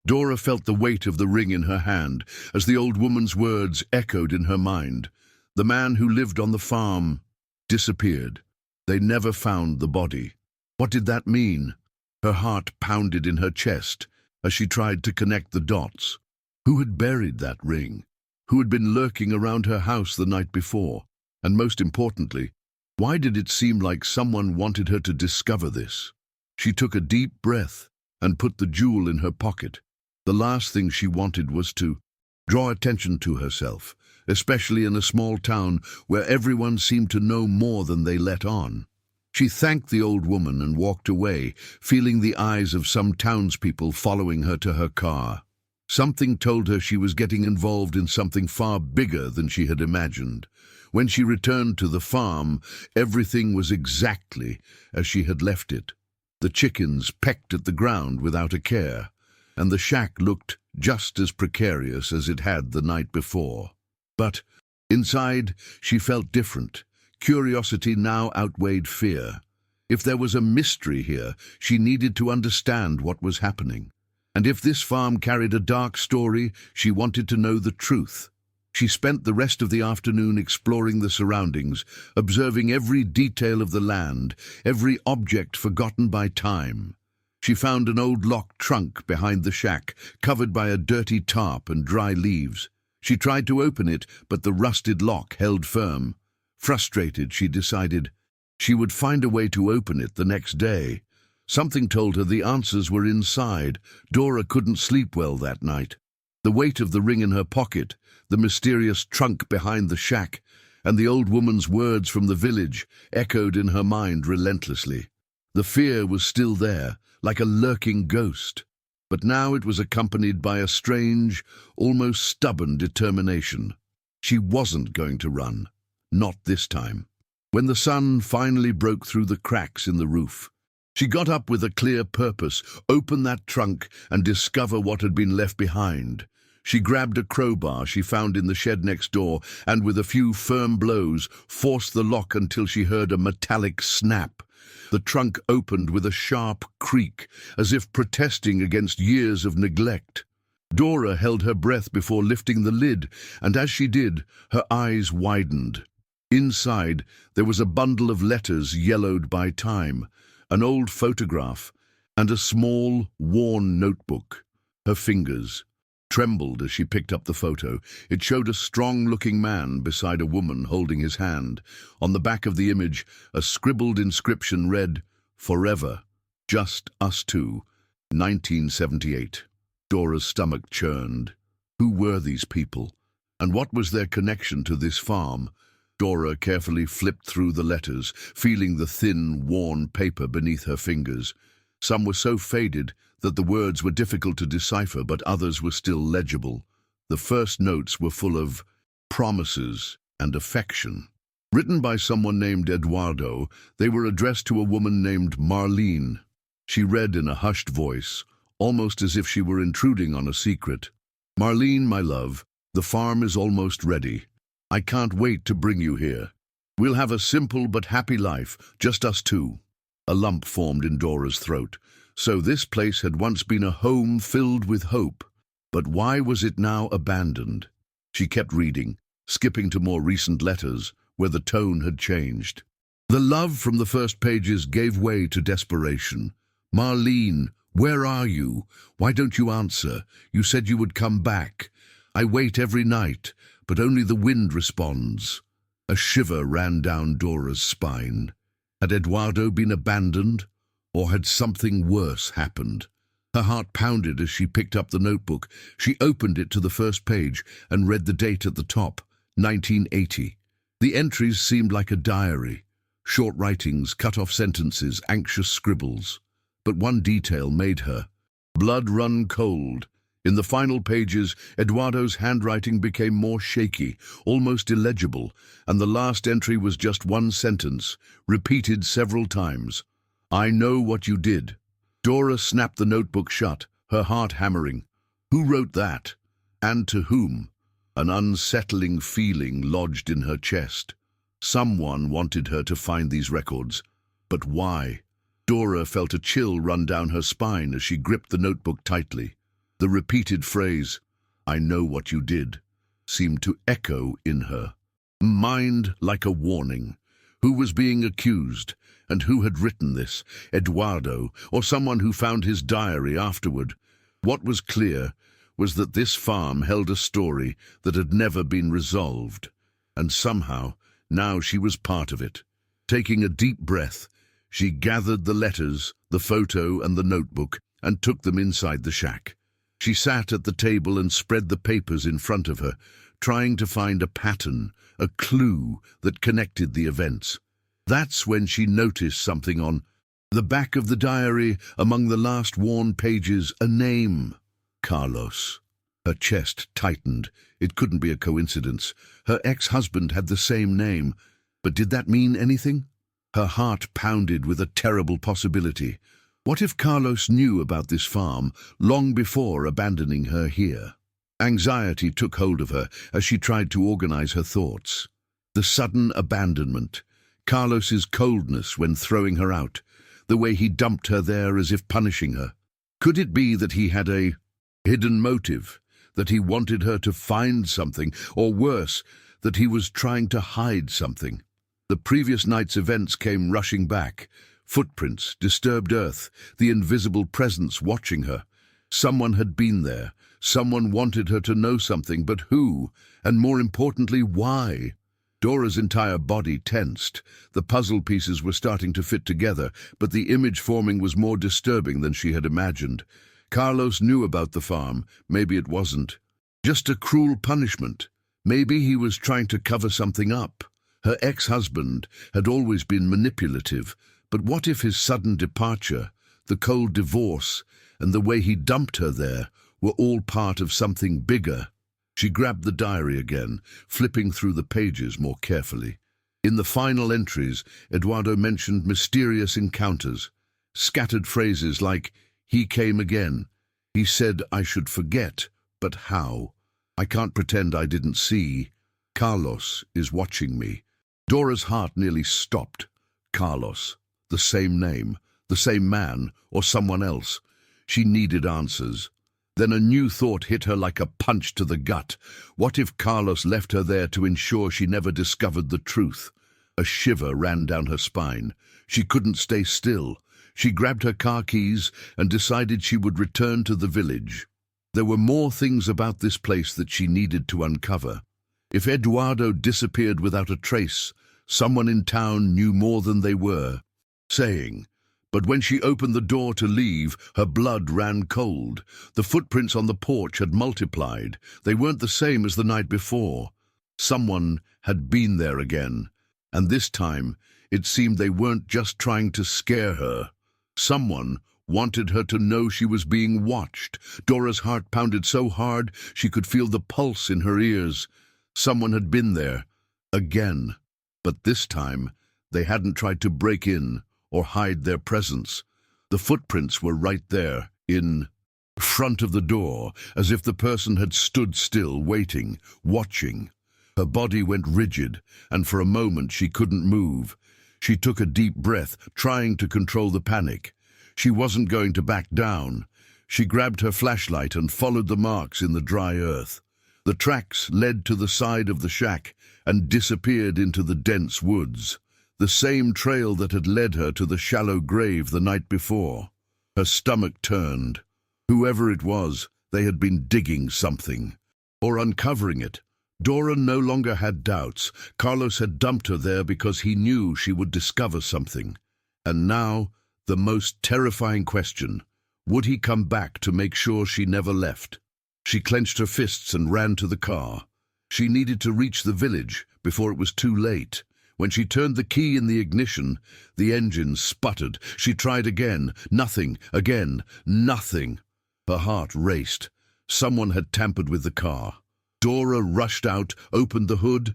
Dora felt the weight of the ring in her hand as the old woman's words echoed in her mind. The man who lived on the farm disappeared. They never found the body. What did that mean? Her heart pounded in her chest as she tried to connect the dots. Who had buried that ring? Who had been lurking around her house the night before? And most importantly, why did it seem like someone wanted her to discover this? She took a deep breath and put the jewel in her pocket. The last thing she wanted was to draw attention to herself, especially in a small town where everyone seemed to know more than they let on. She thanked the old woman and walked away, feeling the eyes of some townspeople following her to her car. Something told her she was getting involved in something far bigger than she had imagined. When she returned to the farm, everything was exactly as she had left it. The chickens pecked at the ground without a care, and the shack looked just as precarious as it had the night before. But inside, she felt different. Curiosity now outweighed fear. If there was a mystery here, she needed to understand what was happening. And if this farm carried a dark story, she wanted to know the truth. She spent the rest of the afternoon exploring the surroundings, observing every detail of the land, every object forgotten by time. She found an old locked trunk behind the shack, covered by a dirty tarp and dry leaves. She tried to open it, but the rusted lock held firm. Frustrated, she decided she would find a way to open it the next day. Something told her the answers were inside. Dora couldn't sleep well that night. The weight of the ring in her pocket, the mysterious trunk behind the shack, and the old woman's words from the village echoed in her mind relentlessly. The fear was still there, like a lurking ghost, but now it was accompanied by a strange, almost stubborn determination. She wasn't going to run. Not this time. When the sun finally broke through the cracks in the roof, she got up with a clear purpose: open that trunk and discover what had been left behind. She grabbed a crowbar she found in the shed next door and with a few firm blows forced the lock until she heard a metallic snap. The trunk opened with a sharp creak, as if protesting against years of neglect. Dora held her breath before lifting the lid, and as she did, her eyes widened. Inside, there was a bundle of letters yellowed by time, an old photograph, and a small, worn notebook. Her fingers trembled as she picked up the photo. It showed a strong-looking man beside a woman holding his hand. On the back of the image, a scribbled inscription read, "Forever, just us two, 1978. Dora's stomach churned. Who were these people? And what was their connection to this farm? Dora carefully flipped through the letters, feeling the thin, worn paper beneath her fingers. Some were so faded that the words were difficult to decipher, but others were still legible. The first notes were full of promises and affection. Written by someone named Eduardo, they were addressed to a woman named Marlene. She read in a hushed voice, almost as if she were intruding on a secret. "Marlene, my love, the farm is almost ready. I can't wait to bring you here. We'll have a simple but happy life, just us two." A lump formed in Dora's throat. So this place had once been a home filled with hope. But why was it now abandoned? She kept reading, skipping to more recent letters, where the tone had changed. The love from the first pages gave way to desperation. "Marlene, where are you? Why don't you answer? You said you would come back. I wait every night, but only the wind responds." A shiver ran down Dora's spine. Had Eduardo been abandoned, or had something worse happened? Her heart pounded as she picked up the notebook. She opened it to the first page and read the date at the top, 1980. The entries seemed like a diary. Short writings, cut-off sentences, anxious scribbles. But one detail made her blood run cold. In the final pages, Eduardo's handwriting became more shaky, almost illegible, and the last entry was just one sentence, repeated several times. "I know what you did." Dora snapped the notebook shut, her heart hammering. Who wrote that? And to whom? An unsettling feeling lodged in her chest. Someone wanted her to find these records. But why? Dora felt a chill run down her spine as she gripped the notebook tightly. The repeated phrase, "I know what you did," seemed to echo in her mind like a warning. Who was being accused, and who had written this? Eduardo, or someone who found his diary afterward? What was clear was that this farm held a story that had never been resolved, and somehow now she was part of it. Taking a deep breath, she gathered the letters, the photo, and the notebook, and took them inside the shack. She sat at the table and spread the papers in front of her, trying to find a pattern, a clue that connected the events. That's when she noticed something on the back of the diary, among the last worn pages, a name. Carlos. Her chest tightened. It couldn't be a coincidence. Her ex-husband had the same name. But did that mean anything? Her heart pounded with a terrible possibility. What if Carlos knew about this farm long before abandoning her here? Anxiety took hold of her as she tried to organize her thoughts. The sudden abandonment, Carlos's coldness when throwing her out, the way he dumped her there as if punishing her. Could it be that he had a hidden motive, that he wanted her to find something, or worse, that he was trying to hide something? The previous night's events came rushing back. Footprints, disturbed earth, the invisible presence watching her. Someone had been there. Someone wanted her to know something, but who? And more importantly, why? Dora's entire body tensed. The puzzle pieces were starting to fit together, but the image forming was more disturbing than she had imagined. Carlos knew about the farm. Maybe it wasn't just a cruel punishment. Maybe he was trying to cover something up. Her ex-husband had always been manipulative, but what if his sudden departure, the cold divorce, and the way he dumped her there were all part of something bigger? She grabbed the diary again, flipping through the pages more carefully. In the final entries, Eduardo mentioned mysterious encounters, scattered phrases like, "He came again. He said I should forget, but how? I can't pretend I didn't see. Carlos is watching me." Dora's heart nearly stopped. Carlos. The same name, the same man, or someone else. She needed answers. Then a new thought hit her like a punch to the gut. What if Carlos left her there to ensure she never discovered the truth? A shiver ran down her spine. She couldn't stay still. She grabbed her car keys and decided she would return to the village. There were more things about this place that she needed to uncover. If Eduardo disappeared without a trace, someone in town knew more than they were saying. But when she opened the door to leave, her blood ran cold. The footprints on the porch had multiplied. They weren't the same as the night before. Someone had been there again, and this time it seemed they weren't just trying to scare her. Someone wanted her to know she was being watched. Dora's heart pounded so hard she could feel the pulse in her ears. Someone had been there again, but this time they hadn't tried to break in or hide their presence. The footprints were right there, in front of the door, as if the person had stood still, waiting, watching. Her body went rigid, and for a moment she couldn't move. She took a deep breath, trying to control the panic. She wasn't going to back down. She grabbed her flashlight and followed the marks in the dry earth. The tracks led to the side of the shack and disappeared into the dense woods. The same trail that had led her to the shallow grave the night before. Her stomach turned. Whoever it was, they had been digging something, or uncovering it. Dora no longer had doubts. Carlos had dumped her there because he knew she would discover something. And now, the most terrifying question: would he come back to make sure she never left? She clenched her fists and ran to the car. She needed to reach the village before it was too late. When she turned the key in the ignition, the engine sputtered. She tried again. Nothing. Again. Nothing. Her heart raced. Someone had tampered with the car. Dora rushed out, opened the hood,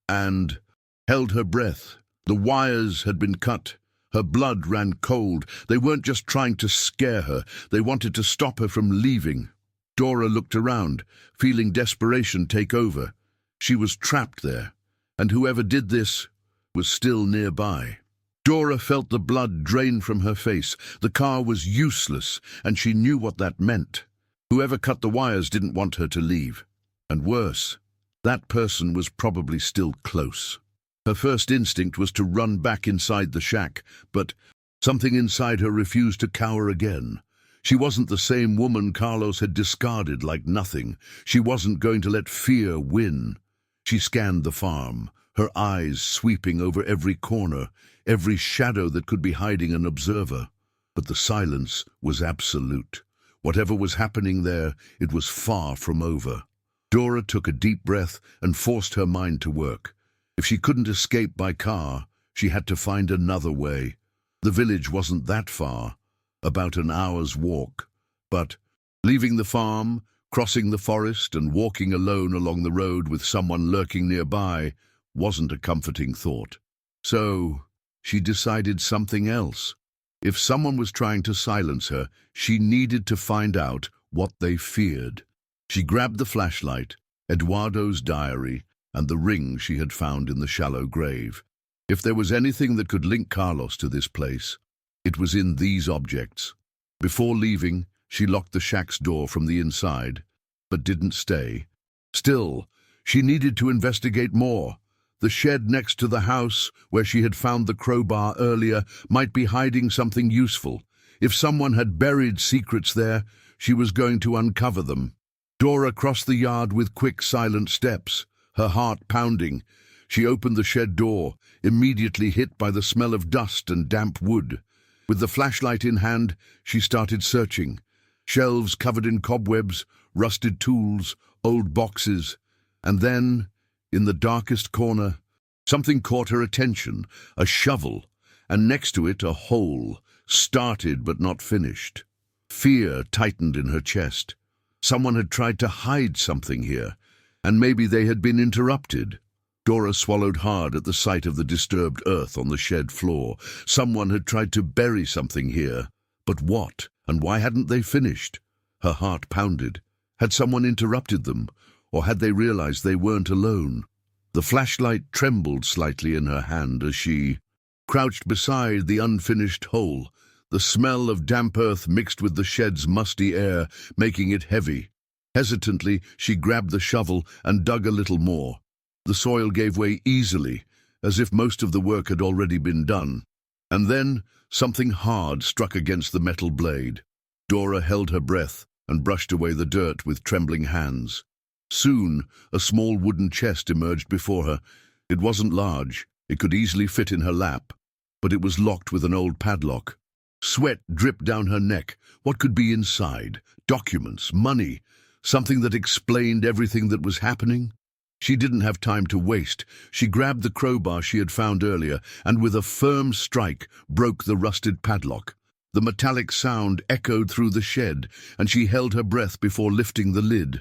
and held her breath. The wires had been cut. Her blood ran cold. They weren't just trying to scare her. They wanted to stop her from leaving. Dora looked around, feeling desperation take over. She was trapped there, and whoever did this was still nearby. Dora felt the blood drain from her face. The car was useless, and she knew what that meant. Whoever cut the wires didn't want her to leave. And worse, that person was probably still close. Her first instinct was to run back inside the shack, but something inside her refused to cower again. She wasn't the same woman Carlos had discarded like nothing. She wasn't going to let fear win. She scanned the farm, her eyes sweeping over every corner, every shadow that could be hiding an observer. But the silence was absolute. Whatever was happening there, it was far from over. Dora took a deep breath and forced her mind to work. If she couldn't escape by car, she had to find another way. The village wasn't that far, about an hour's walk. But leaving the farm, crossing the forest and walking alone along the road with someone lurking nearby wasn't a comforting thought. So she decided something else. If someone was trying to silence her, she needed to find out what they feared. She grabbed the flashlight, Eduardo's diary, and the ring she had found in the shallow grave. If there was anything that could link Carlos to this place, it was in these objects. Before leaving, she locked the shack's door from the inside, but didn't stay. Still, she needed to investigate more. The shed next to the house, where she had found the crowbar earlier, might be hiding something useful. If someone had buried secrets there, she was going to uncover them. Dora crossed the yard with quick, silent steps, her heart pounding. She opened the shed door, immediately hit by the smell of dust and damp wood. With the flashlight in hand, she started searching. Shelves covered in cobwebs, rusted tools, old boxes. And then, in the darkest corner, something caught her attention, a shovel, and next to it a hole, started but not finished. Fear tightened in her chest. Someone had tried to hide something here, and maybe they had been interrupted. Dora swallowed hard at the sight of the disturbed earth on the shed floor. Someone had tried to bury something here. But what, and why hadn't they finished? Her heart pounded. Had someone interrupted them, or had they realized they weren't alone? The flashlight trembled slightly in her hand as she crouched beside the unfinished hole, the smell of damp earth mixed with the shed's musty air, making it heavy. Hesitantly, she grabbed the shovel and dug a little more. The soil gave way easily, as if most of the work had already been done. And then something hard struck against the metal blade. Dora held her breath and brushed away the dirt with trembling hands. Soon, a small wooden chest emerged before her. It wasn't large, it could easily fit in her lap, but it was locked with an old padlock. Sweat dripped down her neck. What could be inside? Documents, money, something that explained everything that was happening? She didn't have time to waste. She grabbed the crowbar she had found earlier and with a firm strike broke the rusted padlock. The metallic sound echoed through the shed, and she held her breath before lifting the lid.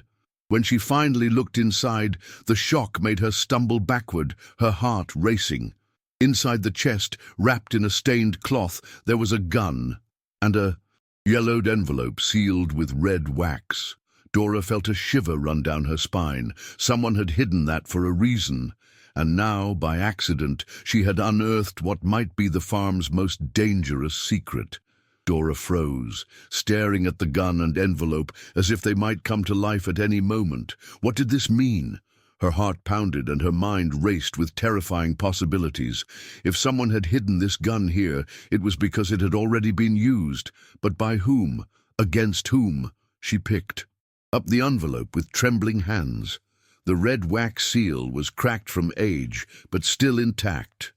When she finally looked inside, the shock made her stumble backward, her heart racing. Inside the chest, wrapped in a stained cloth, there was a gun and a yellowed envelope sealed with red wax. Dora felt a shiver run down her spine. Someone had hidden that for a reason, and now, by accident, she had unearthed what might be the farm's most dangerous secret. Dora froze, staring at the gun and envelope as if they might come to life at any moment. What did this mean? Her heart pounded and her mind raced with terrifying possibilities. If someone had hidden this gun here, it was because it had already been used. But by whom? Against whom? She picked up the envelope with trembling hands. The red wax seal was cracked from age, but still intact.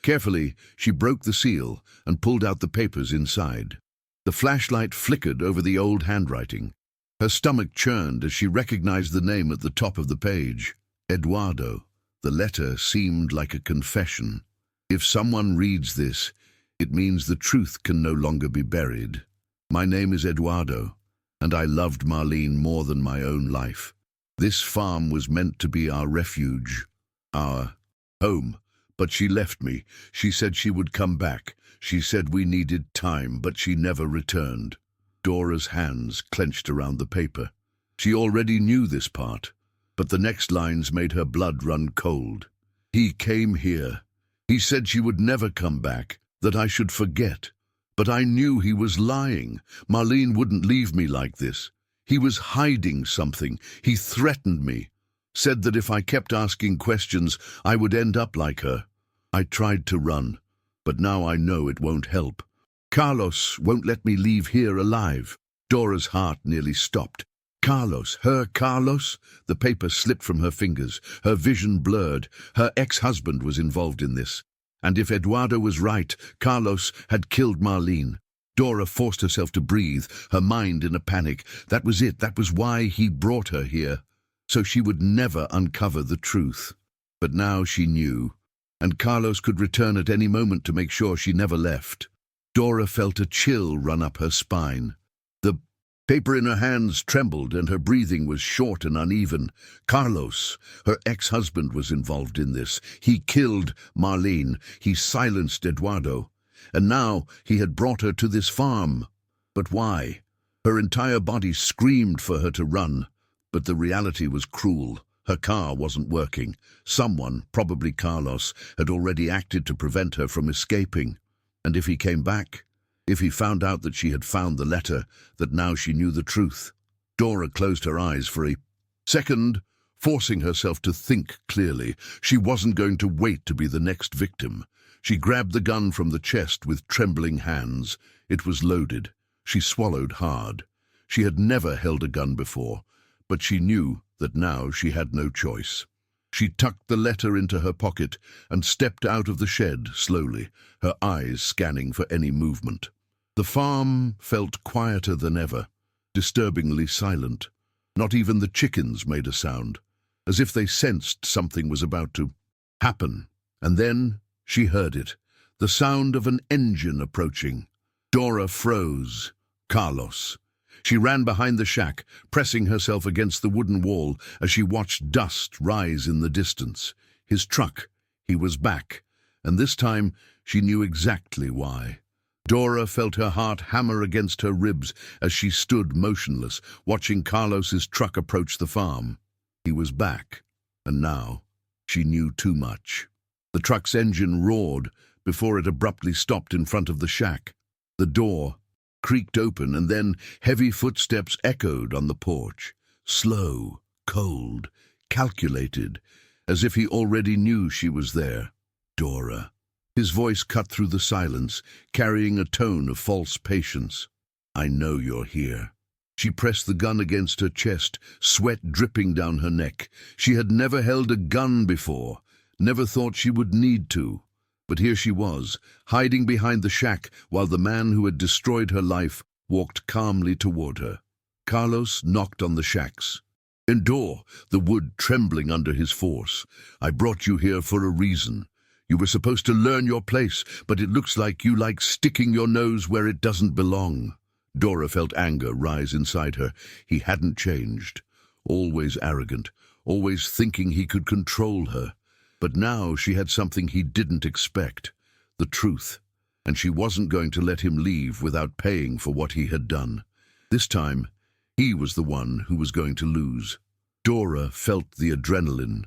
Carefully, she broke the seal and pulled out the papers inside. The flashlight flickered over the old handwriting. Her stomach churned as she recognized the name at the top of the page. Eduardo. The letter seemed like a confession. If someone reads this, it means the truth can no longer be buried. My name is Eduardo, and I loved Marlene more than my own life. This farm was meant to be our refuge, our home. But she left me. She said she would come back. She said we needed time, but she never returned. Dora's hands clenched around the paper. She already knew this part, but the next lines made her blood run cold. He came here. He said she would never come back, that I should forget. But I knew he was lying. Marlene wouldn't leave me like this. He was hiding something. He threatened me. Said that if I kept asking questions, I would end up like her. I tried to run, but now I know it won't help. Carlos won't let me leave here alive. Dora's heart nearly stopped. Carlos, her Carlos? The paper slipped from her fingers. Her vision blurred. Her ex-husband was involved in this. And if Eduardo was right, Carlos had killed Marlene. Dora forced herself to breathe, her mind in a panic. That was it. That was why he brought her here. So she would never uncover the truth. But now she knew. And Carlos could return at any moment to make sure she never left. Dora felt a chill run up her spine. The paper in her hands trembled and her breathing was short and uneven. Carlos, her ex-husband, was involved in this. He killed Marlene. He silenced Eduardo. And now he had brought her to this farm. But why? Her entire body screamed for her to run. But the reality was cruel. Her car wasn't working. Someone, probably Carlos, had already acted to prevent her from escaping. And if he came back, if he found out that she had found the letter, that now she knew the truth. Dora closed her eyes for a second, forcing herself to think clearly. She wasn't going to wait to be the next victim. She grabbed the gun from the chest with trembling hands. It was loaded. She swallowed hard. She had never held a gun before, but she knew that now she had no choice. She tucked the letter into her pocket and stepped out of the shed slowly, her eyes scanning for any movement. The farm felt quieter than ever, disturbingly silent. Not even the chickens made a sound, as if they sensed something was about to happen. And then she heard it, the sound of an engine approaching. Dora froze. Carlos. She ran behind the shack, pressing herself against the wooden wall as she watched dust rise in the distance. His truck. He was back, and this time she knew exactly why. Dora felt her heart hammer against her ribs as she stood motionless, watching Carlos's truck approach the farm. He was back, and now she knew too much. The truck's engine roared before it abruptly stopped in front of the shack. The door creaked open, and then heavy footsteps echoed on the porch. Slow, cold, calculated, as if he already knew she was there. Dora. His voice cut through the silence, carrying a tone of false patience. I know you're here. She pressed the gun against her chest, sweat dripping down her neck. She had never held a gun before, never thought she would need to. But here she was, hiding behind the shack while the man who had destroyed her life walked calmly toward her. Carlos knocked on the shack's door, the wood trembling under his force. I brought you here for a reason. You were supposed to learn your place, but it looks like you like sticking your nose where it doesn't belong. Dora felt anger rise inside her. He hadn't changed. Always arrogant, always thinking he could control her. But now she had something he didn't expect, the truth, and she wasn't going to let him leave without paying for what he had done. This time, he was the one who was going to lose. Dora felt the adrenaline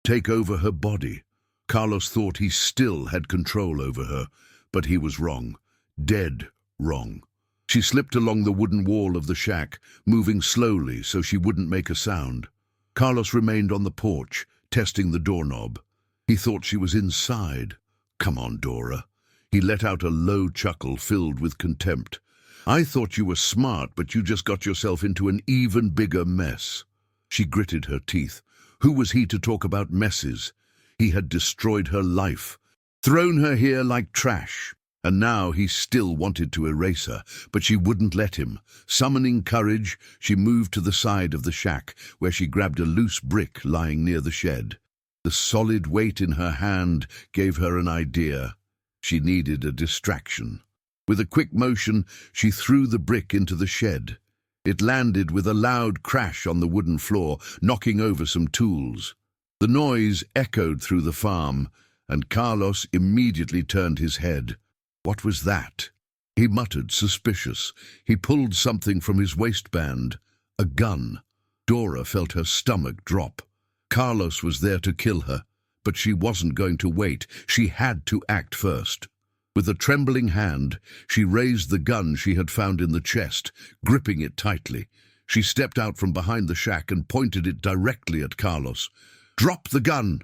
take over her body. Carlos thought he still had control over her, but he was wrong, dead wrong. She slipped along the wooden wall of the shack, moving slowly so she wouldn't make a sound. Carlos remained on the porch, testing the doorknob. He thought she was inside. Come on, Dora. He let out a low chuckle filled with contempt. I thought you were smart, but you just got yourself into an even bigger mess. She gritted her teeth. Who was he to talk about messes? He had destroyed her life, thrown her here like trash. And now he still wanted to erase her, but she wouldn't let him. Summoning courage, she moved to the side of the shack, where she grabbed a loose brick lying near the shed. The solid weight in her hand gave her an idea. She needed a distraction. With a quick motion, she threw the brick into the shed. It landed with a loud crash on the wooden floor, knocking over some tools. The noise echoed through the farm, and Carlos immediately turned his head. What was that? He muttered, suspicious. He pulled something from his waistband. A gun. Dora felt her stomach drop. Carlos was there to kill her, but she wasn't going to wait. She had to act first. With a trembling hand, she raised the gun she had found in the chest, gripping it tightly. She stepped out from behind the shack and pointed it directly at Carlos. "Drop the gun!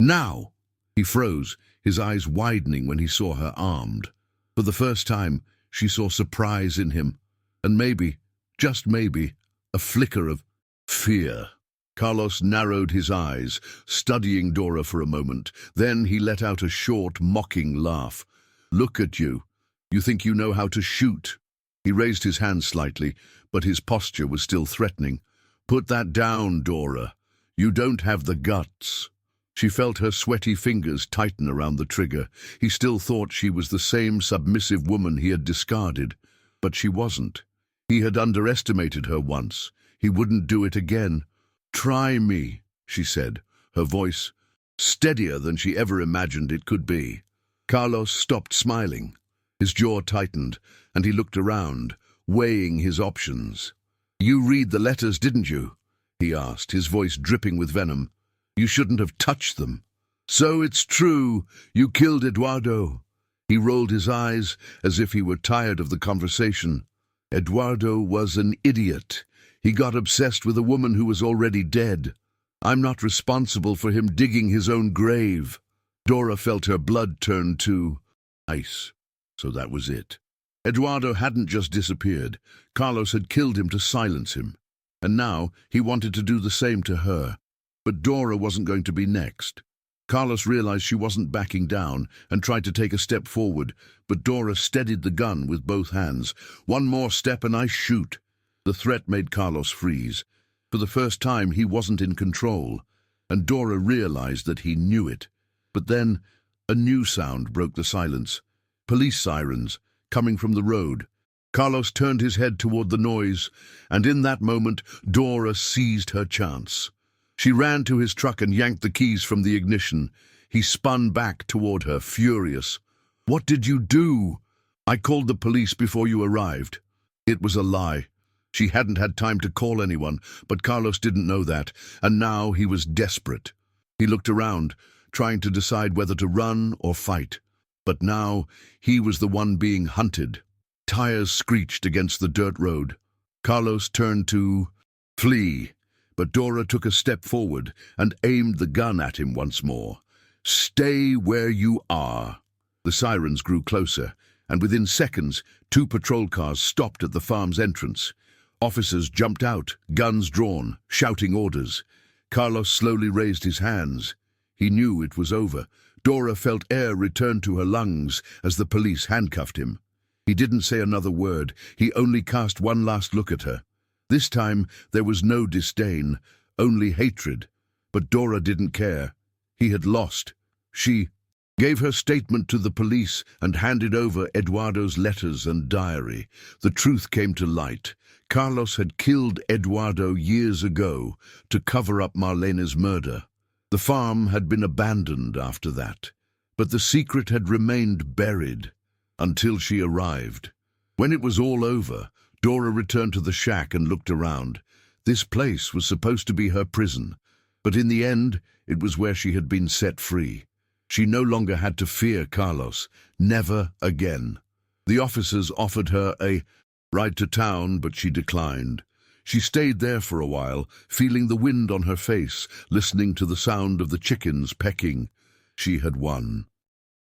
Now!" He froze, his eyes widening when he saw her armed. For the first time, she saw surprise in him, and maybe, just maybe, a flicker of fear. Carlos narrowed his eyes, studying Dora for a moment. Then he let out a short, mocking laugh. "Look at you. You think you know how to shoot." He raised his hand slightly, but his posture was still threatening. "Put that down, Dora. You don't have the guts." She felt her sweaty fingers tighten around the trigger. He still thought she was the same submissive woman he had discarded, but she wasn't. He had underestimated her once. He wouldn't do it again. "Try me," she said, her voice steadier than she ever imagined it could be. Carlos stopped smiling. His jaw tightened, and he looked around, weighing his options. "You read the letters, didn't you?" he asked, his voice dripping with venom. "You shouldn't have touched them." "So it's true. You killed Eduardo." He rolled his eyes as if he were tired of the conversation. "Eduardo was an idiot. He got obsessed with a woman who was already dead. I'm not responsible for him digging his own grave." Dora felt her blood turn to ice. So that was it. Eduardo hadn't just disappeared. Carlos had killed him to silence him. And now he wanted to do the same to her. But Dora wasn't going to be next. Carlos realized she wasn't backing down and tried to take a step forward, but Dora steadied the gun with both hands. "One more step and I shoot." The threat made Carlos freeze. For the first time, he wasn't in control, and Dora realized that he knew it. But then a new sound broke the silence. Police sirens, coming from the road. Carlos turned his head toward the noise, and in that moment, Dora seized her chance. She ran to his truck and yanked the keys from the ignition. He spun back toward her, furious. "What did you do?" "I called the police before you arrived." It was a lie. She hadn't had time to call anyone, but Carlos didn't know that, and now he was desperate. He looked around, trying to decide whether to run or fight. But now he was the one being hunted. Tires screeched against the dirt road. Carlos turned to flee, but Dora took a step forward and aimed the gun at him once more. "Stay where you are." The sirens grew closer, and within seconds, 2 patrol cars stopped at the farm's entrance. Officers jumped out, guns drawn, shouting orders. Carlos slowly raised his hands. He knew it was over. Dora felt air return to her lungs as the police handcuffed him. He didn't say another word. He only cast one last look at her. This time there was no disdain, only hatred. But Dora didn't care. He had lost. She gave her statement to the police and handed over Eduardo's letters and diary. The truth came to light. Carlos had killed Eduardo years ago to cover up Marlene's murder. The farm had been abandoned after that, but the secret had remained buried until she arrived. When it was all over, Dora returned to the shack and looked around. This place was supposed to be her prison, but in the end, it was where she had been set free. She no longer had to fear Carlos, never again. The officers offered her a ride to town, but she declined. She stayed there for a while, feeling the wind on her face, listening to the sound of the chickens pecking. She had won.